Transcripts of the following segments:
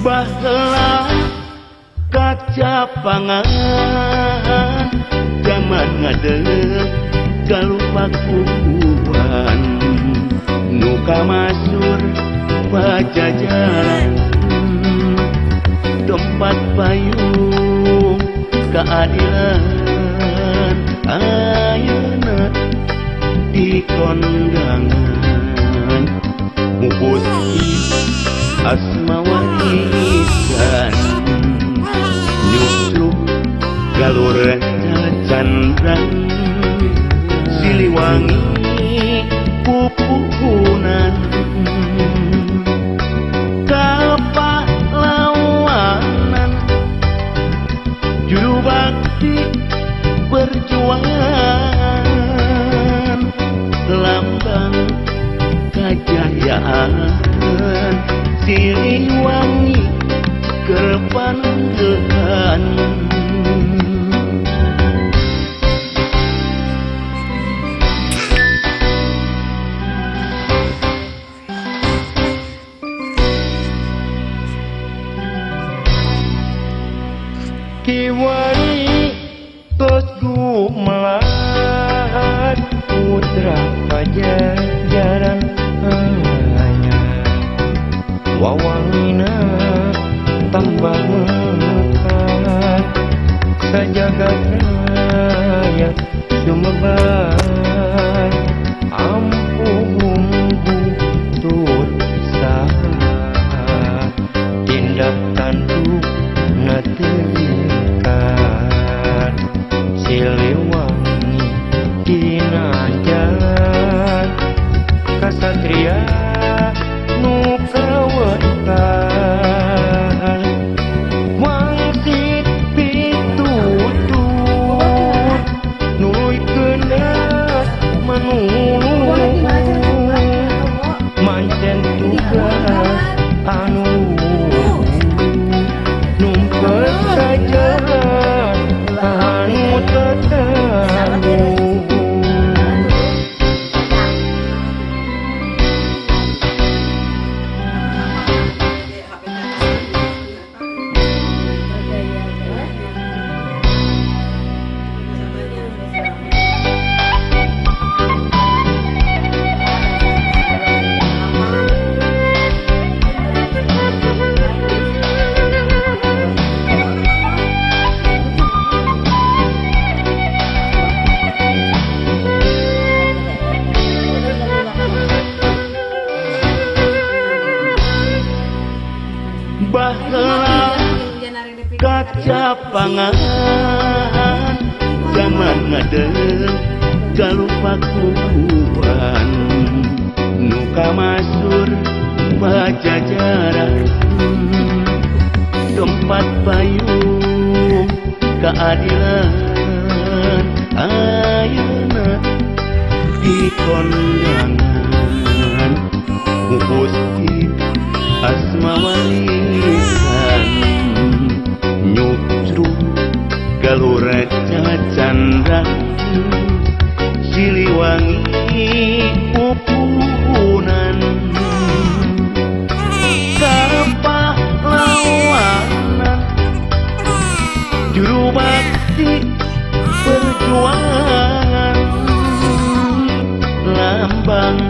Baheula kaca pangan zaman ngadeg kalupak kubuan nu kamasur pajajaran tempat payung keadilan ayeuna di kondangan mupus asma warisan nyusruk galur candrang Siliwangi pupuhunan kapahlawanan juru bakti perjuangan lambang kejayaan Siliwangi kepandehan Kiwari tos gumelar putra pajajaran anyar wawangina tambah mekar sajagat raya sumebar ampuh bumbu tur saha tindak tanduk natekan Siliwangi dinajan kasatria nu kawetan wangsit pitutur nuikeun manulung mancen tugas anu numpes saja anu tetanggung baheula kaca pangan zaman ngadeg kalupak kubuan nu kamasur pajajaran tempat payung keadilan ayeuna di kondangan mupus asma warisan nyusruk galur candrang Siliwangi pupuhunan kapahlawanan juru bakti perjuangan lambang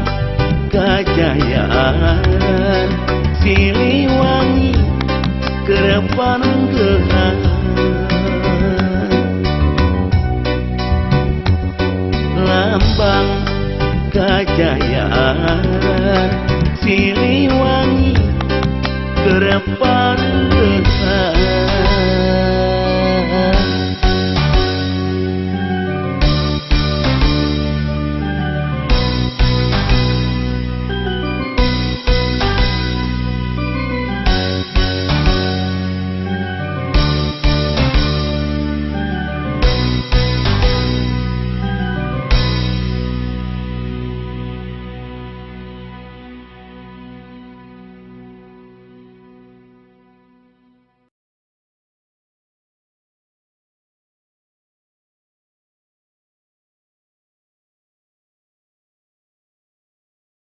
kejayaan Siliwangi kedepan